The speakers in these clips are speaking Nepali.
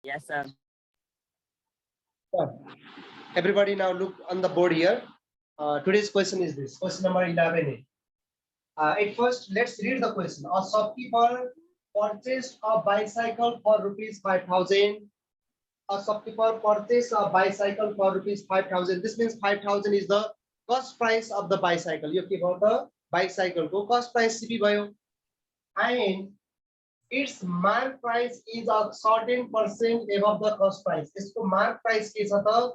Yes, sir. Everybody now look on the board here. Today's question is this, question number 11. At first, let's read the question. A shopkeeper purchased a bicycle for rupees 5,000. A shopkeeper purchased a bicycle for rupees 5,000. This means 5,000 is the cost price of the bicycle. You keep out the bicycle. Go cost price CP bio. And its mark price is a certain percent above the cost price. इसको mark price के साथ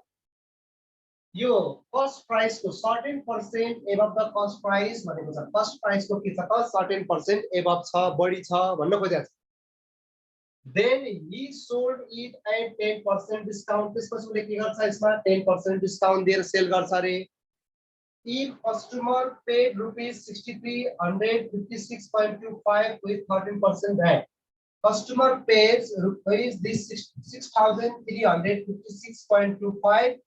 यो cost price को certain percent above the cost price भनेको छ. Cost price को के साथ certain percent above छ, बढी छ भन्न खोजेको छ. Then he sold it at 10% discount. त्यसपछि उसले के गर्छ यसमा 10% discount दिएर सेल गर्छ रे. If customer paid rupees 6,356.25 with 13% VAT, customer pays rupees this 6,356.25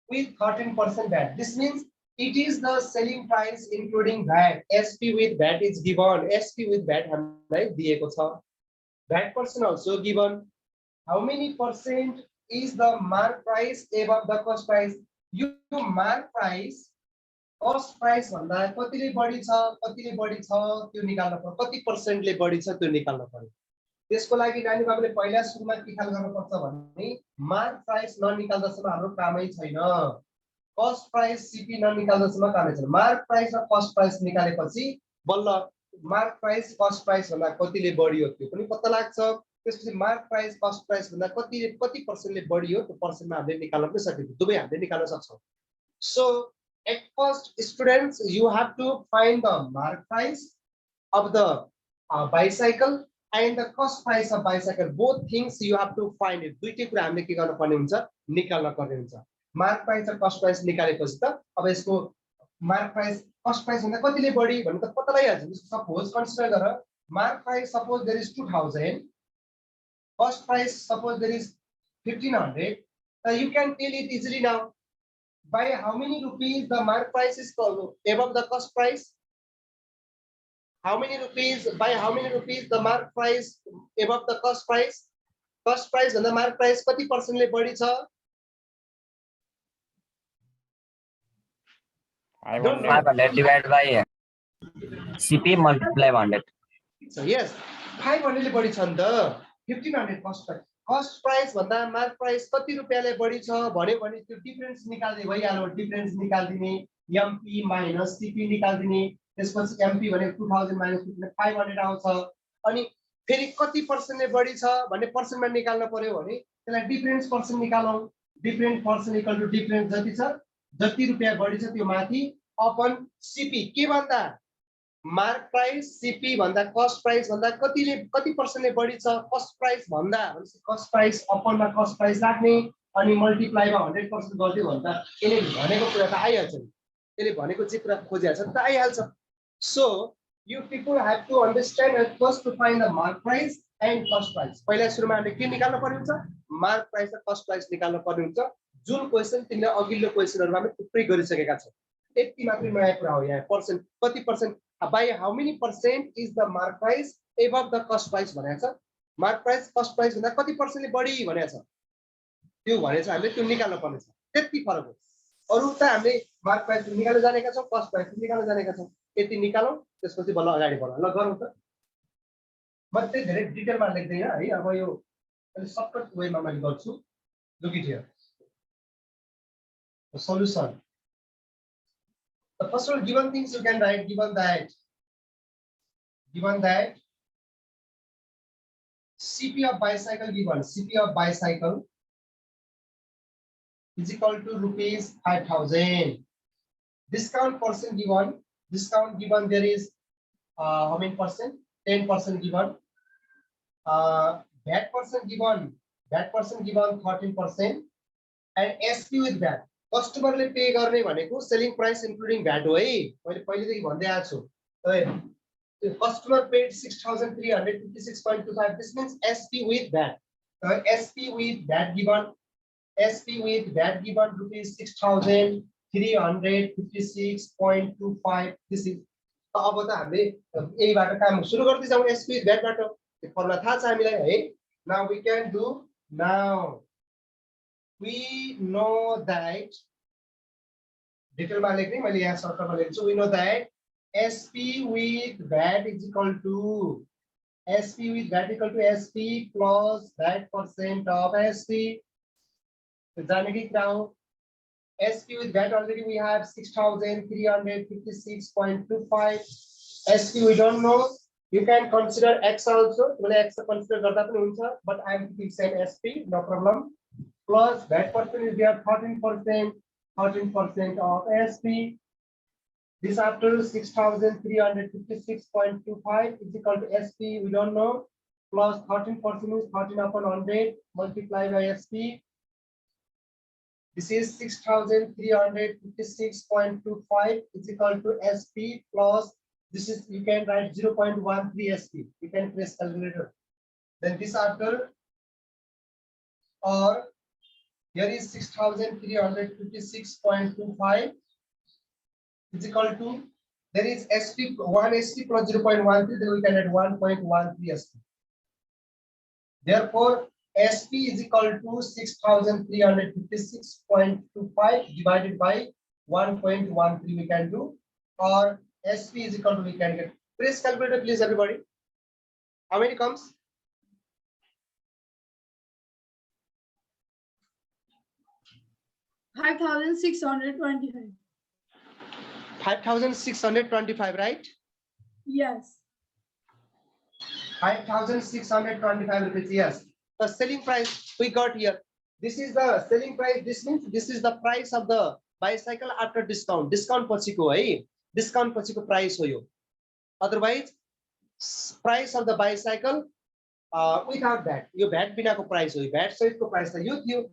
with 13% VAT. This means it is the selling price including VAT. SP with VAT is given. SP with VAT हामीलाई दिएको छ. VAT percent also given. How many percent is the mark price above the cost price? You mark price cost price भन्दा कतिले बढी छ त्यो निकाल्नु पर्छ. कति पर्सेन्टले बढी छ त्यो निकाल्नु पर्यो. त्यसको लागि नानी बाबुले पहिला सुरुमा के ख्याल गर्नुपर्छ भने मार्क प्राइस ननिकाल्दासम्म हाम्रो कामै छैन. कस्ट प्राइस सीपी ननिकाल्दासम्म कामै छैन. मार्क प्राइस र कस्ट प्राइस निकालेपछि बल्ल मार्क प्राइस कस्ट प्राइस भन्दा कतिले बढियो त्यो पनि पत्ता लाग्छ. त्यसपछि मार्क प्राइस कस्ट प्राइस भन्दा कति पर्सेन्टले बढियो त्यो पर्सेन्टमा हामीले निकाल्न पनि सकिन्छ. दुवै हामीले निकाल्न सक्छौं. So at first, students, you have to find the mark price of the bicycle and the cost price of bicycle. Both things you have to find it. दुईटै कुरा हामीले के गर्न पर्ने हुन्छ निकाल्न पर्ने हुन्छ. मार्क प्राइस र कस्ट प्राइस निकालेपछि त अब यसको मार्क प्राइस कस्ट प्राइस भन्दा कतिले बढी भन्ने त पत्ता लगाइहाल्छ. सपोज कन्सिडर गर mark price suppose there is 2,000, cost price suppose there is 1,500. You can tell it easily now. By how many rupees the mark price is above the cost price? How many rupees? By how many rupees the mark price above the cost price? Cost price and the mark price कति पर्सेन्टले बढी छ? 500 divided by CP multiply 100. So yes, 500 ले बढी छ नि त. 1,500 cost price. कस्ट प्राइस भन्दा मार्क प्राइस कति रुपैयाँले बढी छ भन्यो भने त्यो डिफरेन्स निकाल्दै भइहाल्यो. डिफरेन्स निकाल्दिने एमपी माइनस सीपी निकाल्दिने. त्यसपछि एमपी भनेको 2000 माइनस 500 आउँछ. अनि फेरि कति पर्सेन्टले बढी छ भन्ने पर्सेन्टमा निकाल्न पर्यो भने त्यसलाई डिफरेन्स पर्सेन्ट निकालौं. Difference percent equal to difference जति छ जति रुपैयाँ बढी छ त्यो माथि अपन सीपी के भन्दा मार्क प्राइस सीपी भन्दा कस्ट प्राइस भन्दा कति पर्सेन्टले बढी छ कस्ट प्राइस भन्दा कस्ट प्राइस अपनमा कस्ट प्राइस राख्ने अनि मल्टिप्लाई मा 100% गर्दियो भन्दा यसले भनेको कुरा त आइहाल्छ नि. यसले भनेको चाहिँ कुरा खोजिहाल्छ नि त आइहाल्छ. So you people have to understand at first to find the mark price and cost price. पहिला सुरुमा हामीले के निकाल्न पर्ने हुन्छ मार्क प्राइस र कस्ट प्राइस निकाल्न पर्ने हुन्छ. जुन क्वेशन तिमीले अघिल्लो क्वेशनहरुमा हामी थुप्रै गरिसकेका छौ. यति मात्रै नयाँ कुरा हो. यहाँ पर्सेन्ट कति percent by how many percent is the mark price above the cost price भनेको छ. मार्क प्राइस कस्ट प्राइस भन्दा कति पर्सेन्टले बढी भनेको छ त्यो भनेछ. हामीले त्यो निकाल्न पर्ने छ. त्यति फरक हो. अरु त हामीले मार्क प्राइस निकाल्न जानेका छौं कस्ट प्राइस निकाल्न जानेका छौं. यति निकालौं त्यसपछि बल्ल अगाडि बढौं. ल गरौँ त. म चाहिँ धेरै डिटेलमा लेख्दैन है. अब यो अलि सर्टकट वेमा मैले गर्छु. Look it here. The solution. The first one, given things you can write. Given that CP of bicycle given. CP of bicycle is equal to rupees 5,000. Discount percent given. Discount given there is how many percent? 10% given. VAT percent given. VAT percent given 13%. And SP with VAT. कस्टमरले पे गर्ने भनेको सेलिङ प्राइस इन्क्लुडिङ भ्याट हो है. मैले पहिलेदेखि भन्दै आएको छु. Customer paid 6,356.25. This means SP with VAT. SP with VAT given. SP with VAT given rupees 6,356.25. This is. अब त हामीले यहीबाट काम सुरु गर्दै जाउँ. एसपी विथ भ्याटबाट त्यो फर्मुला थाहा छ हामीलाई है. Now we can do Now we know that detail मा लेख्ने मैले यहाँ सर्कलमा लेख्छु. We know that SP with VAT is equal to SP with VAT equal to SP plus that percent of SP. जाने की क्या हो? SP with VAT already we have 6,356.25. SP we don't know. You can consider X also. मैले X consider गर्दा पनि हुन्छ, but I am keeping same SP, no problem. Plus that percent is there 13%, 13% of SP. This after 6,356.25 is equal to SP. We don't know. Plus 13% is 13 upon 100 multiplied by SP. This is 6,356.25 is equal to SP plus this is you can write 0.13 SP. You can press calculator. Then this after or here is 6,356.25 is equal to there is SP 1 SP plus 0.13 then we can add 1.13 SP. Therefore SP is equal to 6,356.25 divided by 1.13 we can do, or SP is equal to we can get. Press calculator please everybody. How many comes? 5,625. 5,625, right? Yes. 5,625 rupees. Yes. The selling price we got here. This is the selling price. This means this is the price of the bicycle after discount. Discount pachiko hai. Discount pachiko price ho yo. Otherwise, price of the bicycle without that. Yo VAT bina ko price ho. VAT sahit ko price tha yo थियो.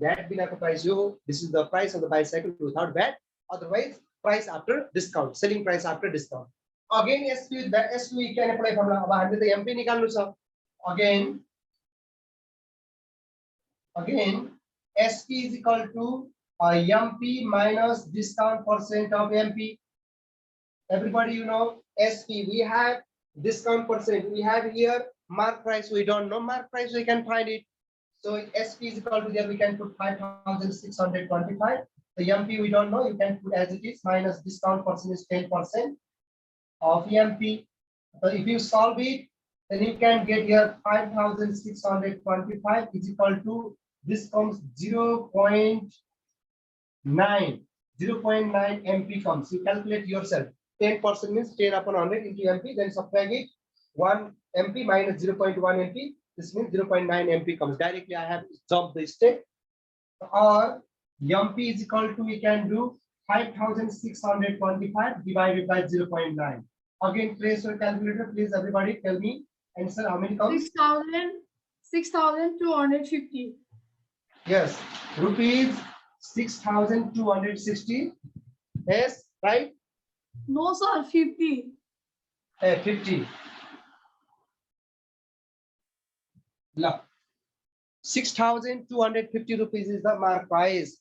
VAT bina ko price yo. This is the price of the bicycle without VAT. Otherwise, price after discount. Selling price after discount. Again, SP with VAT. SP can apply formula. अब हामीले त MP निकाल्नु छ. Again, SP is equal to MP minus discount percent of MP. Everybody, you know, SP. We have discount percent. We have here mark price. We don't know mark price. We can find it. So SP is equal to there. We can put 5,625. The MP we don't know. You can put as it is minus discount percent is 10% of MP. So if you solve it, then you can get here 5,625 is equal to this comes 0.9 MP comes. You calculate yourself. 10% means 10 upon 100 into MP. Then subtract it 1 MP minus 0.1 MP. This means 0.9 MP comes. Directly I have jumped the step. Or MP is equal to we can do 5,625 divided by 0.9. Again, press your calculator, please. Everybody, tell me answer. How many comes? 6,250. Yes, rupees 6,260. Yes, right? No, sir, 50. 50. Look, 6,250 rupees is the mark price.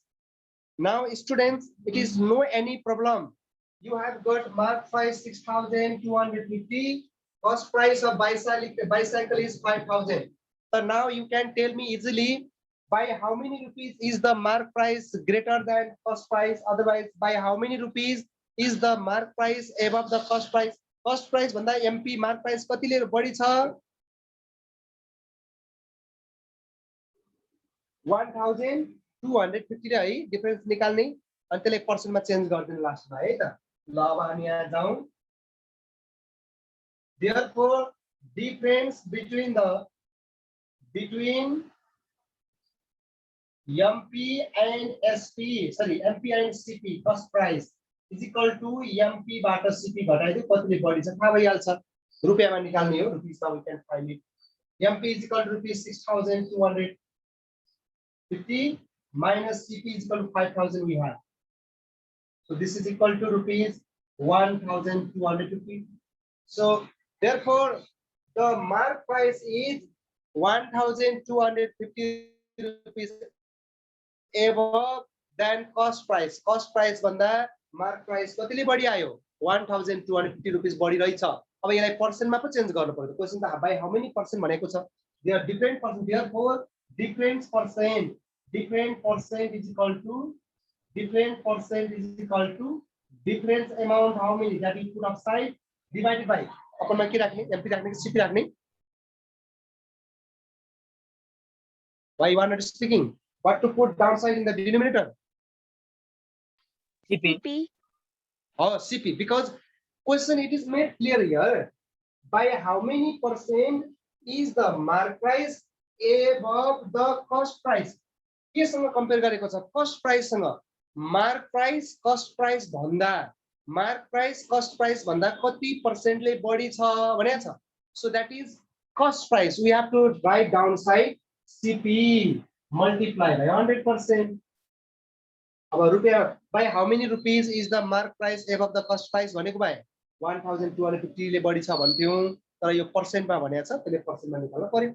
Now, students, it is no any problem. You have got mark price 6,250. Cost price of bicycle is 5,000. So now you can tell me easily by how many rupees is the mark price greater than cost price? Otherwise, by how many rupees is the mark price above the cost price? Cost price भन्दा MP mark price कतिले बढी छ? 1,250 है डिफरेन्स निकाल्ने अनि त्यसलाई पर्सेन्टमा चेन्ज गर्दिनु लास्टमा है त. ल अब हामी यहाँ जाउँ. Therefore, difference between MP and SP, sorry, MP and CP cost price is equal to MP बाट CP घटाइदियो कतिले बढी छ थाहा भइहाल्छ. रुपैयाँमा निकाल्ने हो. रुपीसमा we can find it. MP is equal to rupees 6,250 minus CP is equal to 5,000 we have. So this is equal to rupees 1,250. So therefore, the mark price is 1,250 rupees above than cost price. Cost price भन्दा mark price कतिले बढी आयो? 1,250 rupees बढी रहेछ. अब यसलाई पर्सेन्टमा पो चेन्ज गर्नु पर्यो. क्वेशन त by how many percent भनेको छ? They are different percent. Therefore, different percent is equal to difference amount how many that you put upside divided by upon में के राख्ने एमपी राख्ने कि सीपी राख्ने why you are not speaking what to put downside in the denominator CP. or CP because question it is made clear here by how many percent is the mark price above the cost price के सँग कम्पेयर गरेको छ कस्ट प्राइस सँग मार्क प्राइस कस्ट प्राइस भन्दा कति पर्सेन्टले बढी छ भनेको छ so that is cost price we have to write downside CP multiply by 100% अब रुपैयाँ by how many rupees is the mark price above the cost price भनेको भए 1250 ले बढी छ भन्थ्यौ तर यो पर्सेन्ट मा भनेको छ त्यसले पर्सेन्ट मा निकाल्नु पर्यो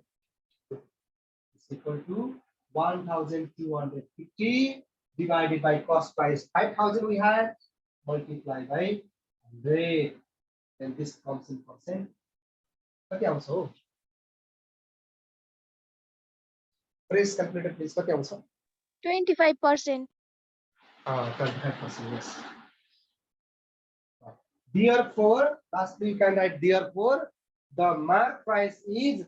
equal to 1250 divided by cost price 5000 we had multiply by 100 then this comes in percent कति आउँछ हो प्रेस क्याल्कुलेटर प्लिज कति आउँछ 25%. 25% yes therefore lastly you can write therefore the mark price is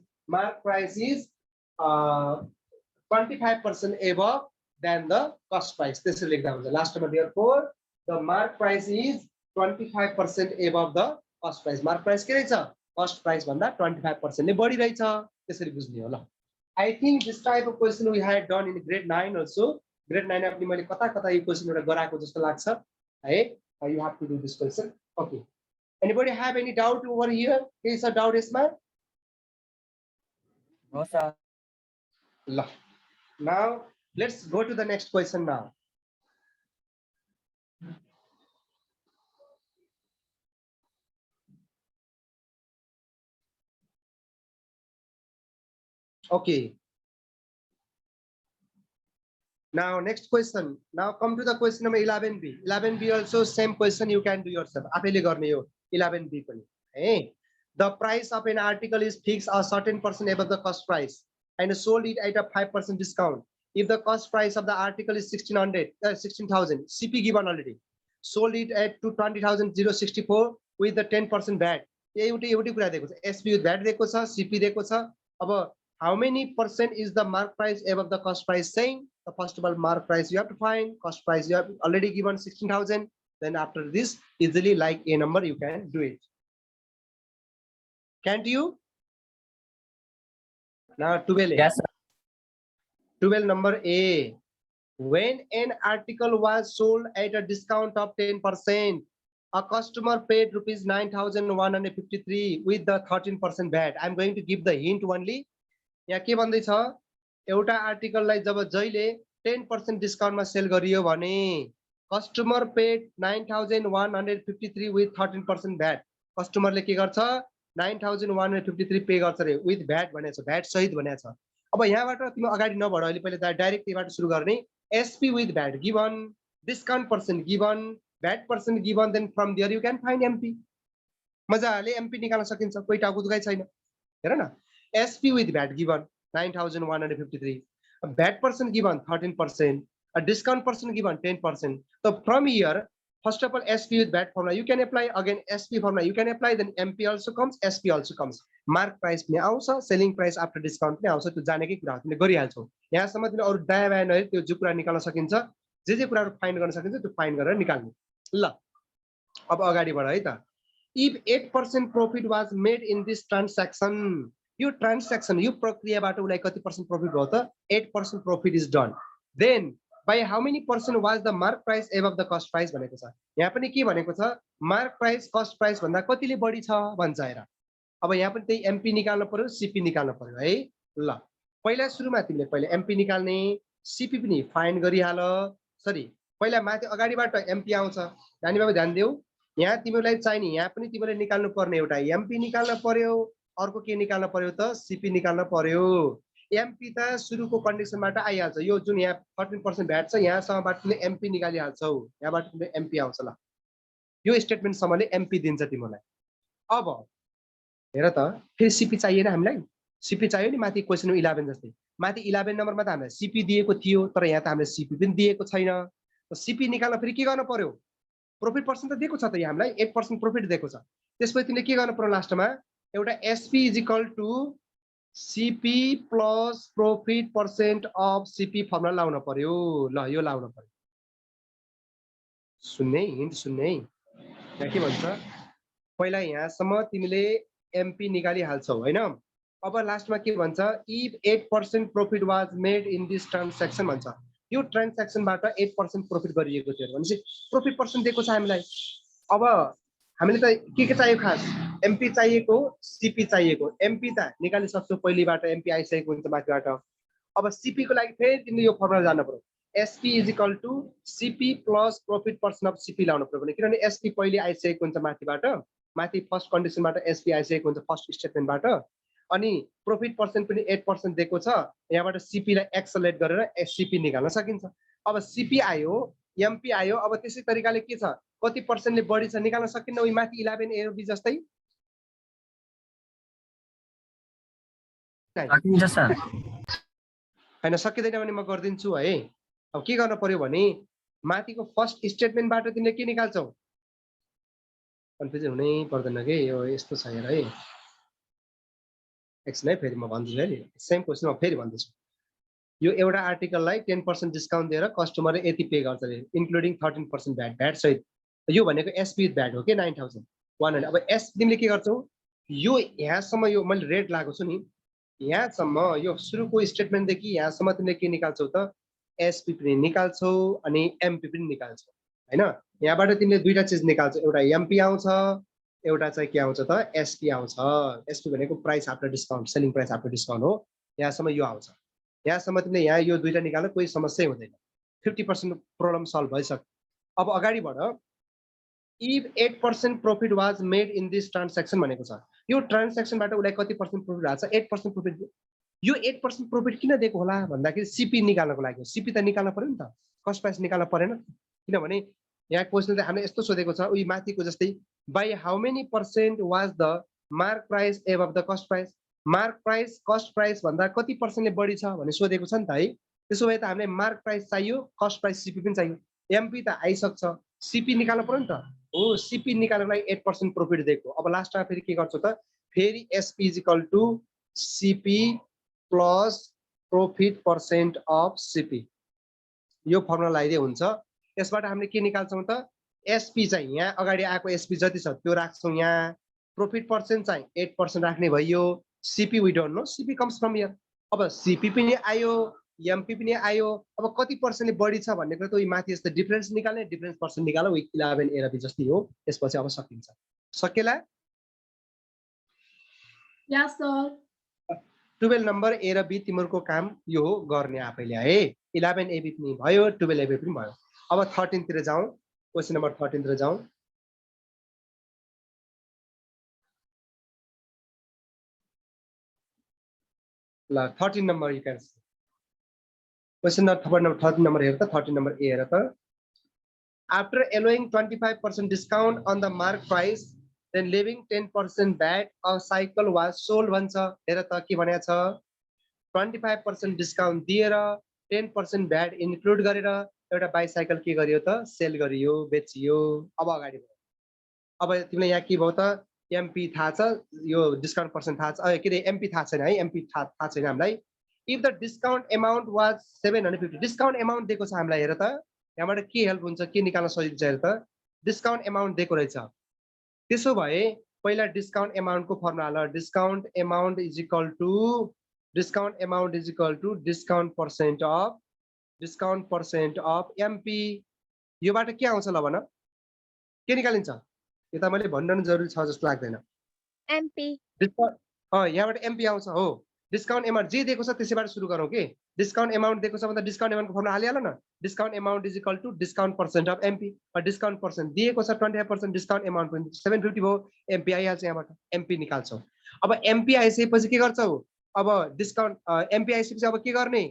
25% above than the cost price this is example last time therefore the mark price is 25% above the cost price mark price के रहेछ cost price भन्दा 25% ले बढी रहेछ त्यसरी बुझ्ने हो ल I think this type of question we had done in grade 9 also grade 9 अपनी मैले कता यो क्वेशन एउटा गराएको जस्तो लाग्छ है you have to do this question okay anybody have any doubt over here केही छ डाउट यसमा No sir. ल now let's go to the next question now okay now next question now come to the question number 11b also same question you can do yourself आफैले गर्ने हो 11b पनि है the price of an article is fixed a certain percent above the cost price and sold it at a 5% discount if the cost price of the article is 16,000 CP given already sold it at 20,064 with the 10% VAT एउटै कुरा दिएको छ SP with VAT दिएको छ CP दिएको छ अब how many percent is the mark price above the cost price saying the first of all mark price you have to find cost price you have already given 16,000 then after this easily like a number you can do it can't you now 12 Yes sir. 12 number A when an article was sold at a discount of 10% a customer paid rupees 9,153 with the 13% VAT I'm going to give the hint only यहाँ के भन्दै छ एउटा आर्टिकललाई जब जहिले 10% डिस्काउन्टमा सेल गरियो भने कस्टमर पेड 9,153 with 13% VAT कस्टमरले के गर्छ 9,153 पे गर्छ रे with VAT भनेको छ VAT सहित भनेको छ अब यहाँबाट तिमी अगाडि नबढ अहिले पहिले डाइरेक्ट यहाँबाट सुरु गर्ने SP with VAT given discount percent given VAT percent given then from there you can find MP मजाले MP निकाल्न सकिन्छ कोही टाउको दुखाइ छैन हेर न SP with VAT given 9,153 a VAT percent given 13% a discount percent given 10% so from here first of all SP with VAT formula you can apply again SP formula you can apply then MP also comes SP also comes mark price पनि आउँछ selling price after discount पनि आउँछ त्यो जानेकै कुरा हो तिमीले गरिहाल्छौ यहाँसम्म तिमीले अरु दायाँ बायाँ नहेरी त्यो जो कुरा निकाल्न सकिन्छ जे कुराहरु फाइन्ड गर्न सकिन्छ त्यो फाइन्ड गरेर निकाल्नु ल अब अगाडि बढ है त if 8% profit was made in this transaction यो ट्रान्ज्याक्सन यो प्रक्रियाबाट उलाई कति पर्सेन्ट प्रॉफिट भयो त 8% profit is done then by how many percent was the mark price above the cost price भनेको छ यहाँ पनि के भनेको छ मार्क प्राइस कस्ट प्राइस भन्दा कतिले बढी छ भन्छ हेर अब यहाँ पनि त्यही एमपी निकाल्नु पर्यो सीपी निकाल्नु पर्यो है ल पहिला सुरुमा तिमीले पहिला एमपी निकाल्ने सीपी पनि फाइन्ड गरिहाल सरी पहिला माथि अगाडिबाट एमपी आउँछ नानी बाबु ध्यान देऊ यहाँ तिमीलाई चाहिने यहाँ पनि तिमीले निकाल्नु पर्ने एउटा एमपी निकाल्नु पर्यो अर्को के निकाल्नु पर्यो त सीपी निकाल्नु पर्यो एमपी त सुरुको कन्डिसनबाट आइहाल्छ यो जुन यहाँ 13% भ्याट छ यहाँसम्मबाट तिमीले एमपी निकालिहाल्छौ यहाँबाट तिमीले एमपी आउँछ ल यो स्टेटमेन्ट सम्मले एमपी दिन्छ तिमीलाई अब हेर त फेरि सीपी चाहिएन हामीलाई सिपी चाहियो नि माथि क्वेसन 11 जस्तै माथि 11 नम्बरमा त हामीलाई सिपी दिएको थियो तर यहाँ त हामीलाई सिपी पनि दिएको छैन सिपी निकाल्न फेरि के गर्नु पर्यो प्रॉफिट पर्सेन्ट त दिएको छ त यहाँ हामीलाई 8% प्रॉफिट दिएको छ त्यसपछि तिमीले के गर्नु पर्यो लास्टमा एउटा SP is equal to CP plus profit percent of CP formula लाउन पर्यो ल यो लाउन पर्यो सुन्ने हिन्ट सुन्ने यहाँ के भन्छ पहिला यहाँसम्म तिमीले एमपी निकालिहाल्छौ हैन अब लास्टमा के भन्छ if 8% profit was made in this transaction भन्छ यो ट्रान्ज्याक्सनबाट 8% प्रॉफिट गरिएको थियो भनेपछि प्रॉफिट पर्सेन्ट दिएको छ हामीलाई अब हामीले त के चाहियो खास एमपी चाहिएको सिपी चाहिएको एमपी त निकालिसक्छौ पहिलेबाट एमपी आइसकेको हुन्छ माथिबाट अब सिपी को लागि फेरि तिमीले यो फर्मुला जान्नु पर्यो SP is equal to CP plus profit percent of CP लाउनु पर्यो भने किनभने एसपी पहिले आइसकेको हुन्छ माथिबाट माथि फर्स्ट कन्डिसनबाट एसपी आइसकेको हुन्छ फर्स्ट स्टेटमेन्टबाट अनि प्रॉफिट पर्सेन्ट पनि 8% दिएको छ यहाँबाट सिपी लाई एक्सेलेरेट गरेर सिपी निकाल्न सकिन्छ अब सिपी आयो एमपी आयो अब त्यसै तरिकाले के छ कति पर्सेन्टले बढी छ निकाल्न सकिन्न उही माथि 11 एरोबी जस्तै सकिन्छ सर हैन सकिदैन भने म गर्दिन्छु है अब के गर्न पर्यो भने माथिको फर्स्ट स्टेटमेन्टबाट तिमीले के निकाल्छौ कन्फ्युजन हुनै पर्दैन के यो यस्तो छ हेर है एकछिन है फेरि म भन्छु है सेम क्वेसन म फेरि भन्दैछु यो एउटा आर्टिकललाई 10% डिस्काउन्ट दिएर कस्टमरले यति पे गर्छ रे इन्क्लुडिङ 13% भ्याट सहित यो भनेको एसपी भ्याट हो के 9100 अब एस तिमीले के गर्छौ यो यहाँसम्म यो मैले रेड लागेको छु नि यहाँसम्म यो सुरुको स्टेटमेन्टदेखि यहाँसम्म तिमीले के निकाल्छौ त एसपी पनि निकाल्छौ अनि एमपी पनि निकाल्छौ हैन यहाँबाट तिमीले दुईटा चीज निकाल्छौ एउटा एमपी आउँछ एउटा चाहिँ के आउँछ त एसपी आउँछ एसपी भनेको price after discount selling price after discount हो यहाँसम्म यो आउँछ यहाँसम्म तिमीले यहाँ यो दुईटा निकाल्दा कोही समस्या हुँदैन 50% प्रब्लम सल्भ भइसक्यो अब अगाडि बढ if 8% profit was made in this transaction भनेको छ यो ट्रान्ज्याक्सनबाट उलाई कति पर्सेन्ट प्रॉफिट आछ 8% प्रॉफिट यो 8% प्रॉफिट किन दिएको होला भन्दाखेरि सिपी निकाल्नको लागि सिपी त निकाल्न पर्यो नि त कस्ट प्राइस निकाल्न परेन किनभने यहाँ क्वेशन चाहिँ हामीले यस्तो सोधेको छ उही माथिको जस्तै by how many percent was the mark price above the cost price mark price cost price भन्दा कति पर्सेन्टले बढी छ भने सोधेको छ नि त है त्यसो भए त हामीले मार्क प्राइस चाहियो कस्ट प्राइस सिपी पनि चाहियो एमपी त आइसक्छ सिपी निकाल्नु पर्यो नि त हो सिपी निकाल्नको लागि 8% प्रॉफिट दिएको अब लास्टमा फेरि के गर्छौ त फेरि SP is equal to CP plus profit percent of CP यो फर्मुला लगाइदिए हुन्छ यसबाट हामीले के निकाल्छौँ त एसपी चाहिँ यहाँ अगाडि आएको एसपी जति छ त्यो राख्छौँ यहाँ प्रॉफिट पर्सेन्ट चाहिँ 8% राख्ने भयो CP we don't know CP comes from here अब सिपी पनि आयो एमपी पनि आयो अब कति पर्सेन्टले बढी छ भन्ने कुरा त उही माथि यस्तो डिफरेन्स निकाल्ने डिफरेन्स पर्सेन्ट निकाल्नु उही 11 एरबी जस्तै हो त्यसपछि अब सकिन्छ सकेला यस सर 12 नम्बर ए र बी तिम्रो काम यो हो गर्ने आफैले है 11 एबी पनि भयो 12 एबी पनि भयो अब 13 तिर जाउँ क्वेशन नम्बर 13 तिर जाउँ ल 13 number you can question number 13 number हेर त 13 नम्बर ए हेर त after allowing 25% discount on the mark price then leaving 10% VAT a cycle was sold भन्छ हेर त के भनेको छ 25% डिस्काउन्ट दिएर 10% VAT इन्क्लुड गरेर एउटा बाइसाइकल के गरियो त सेल गरियो बेचियो अब अगाडि बढ्यो अब तिमीलाई यहाँ के भयो त एमपी थाहा छ यो डिस्काउन्ट पर्सेन्ट थाहा छ के रे एमपी थाहा छैन है एमपी थाहा छैन हामीलाई if the discount amount was 750 discount amount दिएको छ हामीलाई हेर त यहाँबाट के हेल्प हुन्छ के निकाल्न सजिलो छ हेर त डिस्काउन्ट अमाउन्ट दिएको रहेछ त्यसो भए पहिला डिस्काउन्ट अमाउन्ट को फर्मुला ल discount amount is equal to discount percent of MP योबाट के आउँछ ल भन के निकालिन्छ यो त मैले भन्न जरुरी छ जस्तो लाग्दैन एमपी यहाँबाट एमपी आउँछ हो डिस्काउन्ट अमाउन्ट जे दिएको छ त्यसैबाट सुरु गरौँ के डिस्काउन्ट अमाउन्ट दिएको छ भन्दा डिस्काउन्ट अमाउन्ट को फर्मुला हालिहाल न discount amount is equal to discount percent of MP discount percent दिएको छ 25% डिस्काउन्ट अमाउन्ट पनि 750 भयो एमपी आइहाल्छ यहाँबाट एमपी निकाल्छौ अब एमपी आइसकेपछि के गर्छौ अब डिस्काउन्ट एमपी आइसकेपछि अब के गर्ने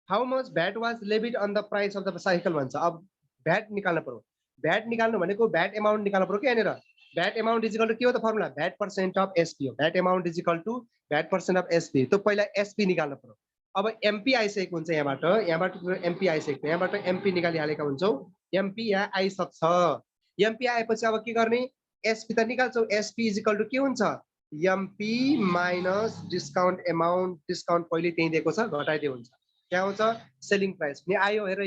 how much VAT was levied on the price of the cycle भन्छ अब भ्याट निकाल्नु पर्यो भ्याट निकाल्नु भनेको भ्याट अमाउन्ट निकाल्नु पर्यो के यहाँनिर VAT amount is equal to के हो त formula VAT percent of SP हो VAT amount is equal to VAT percent of SP तो पहिला SP निकाल्नु पर्यो अब MP आइसकेको हुन्छ यहाँबाट MP आइसकेको यहाँबाट MP निकालिहालेका हुन्छौ MP यहाँ आइसक्छ MP आएपछि अब के गर्ने SP त निकाल्छौ SP is equal to के हुन्छ MP minus discount amount discount पहिले त्यही दिएको छ घटाइदिए हुन्छ के आउँछ सेलिङ प्राइस पनि आयो हेर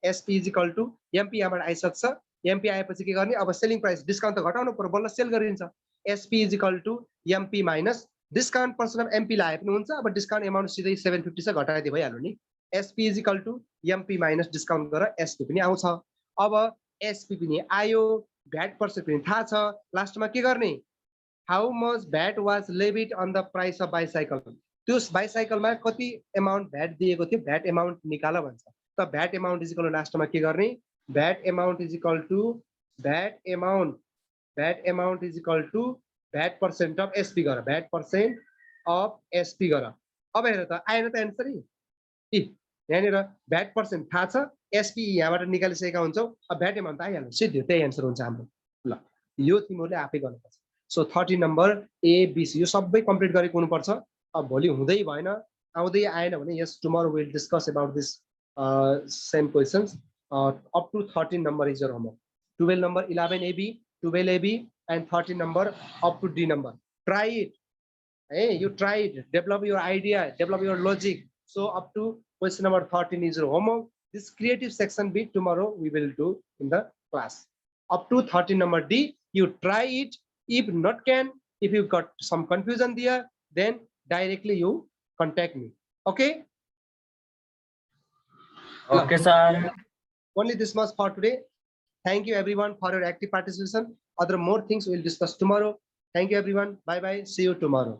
SP is equal to MP यहाँबाट आइसक्छ MP आएपछि के गर्ने अब सेलिङ प्राइस डिस्काउन्ट त घटाउनु पर्यो बल्ल सेल गरिन्छ SP is equal to MP minus discount person of MP लाए पनि हुन्छ अब डिस्काउन्ट एमाउन्ट सिधै 750 छ घटाइदिए भइहाल्यो नि SP is equal to MP minus discount गरेर SP पनि आउँछ अब SP पनि आयो VAT पर्सेन्ट पनि थाहा छ लास्टमा के गर्ने how much VAT was levied on the price of bicycle त्यो बाइसाइकलमा कति अमाउन्ट VAT दिएको थियो VAT अमाउन्ट निकाल भन्छ त VAT amount is equal to लास्टमा के गर्ने VAT amount is equal to VAT amount is equal to VAT percent of SP गर VAT पर्सेन्ट अफ SP गर अब हेर त आएन त एन्सर यहाँनिर VAT पर्सेन्ट थाहा छ SP यहाँबाट निकालिसकेका हुन्छौ अब VAT अमाउन्ट त आइहाल्यो सिधै त्यही एन्सर हुन्छ हाम्रो ल यो तिमीहरूले आफै गर्नुपर्छ सो 13 नम्बर ABC यो सबै कम्प्लिट गरेको हुनुपर्छ अब भोलि हुँदै भएन आउँदै आएन भने यस tomorrow will discuss about this same questions up to 13 number is your homework 12 number 11 AB 12 AB and 13 number up to D number try it hey you try it develop your idea develop your logic so up to question number 13 is your homework this creative section B tomorrow we will do in the class up to 13 number D you try it if not can if you got some confusion there then directly you contact me okay sir only this much for today thank you everyone for your active participation other more things we'll discuss tomorrow thank you everyone bye bye see you tomorrow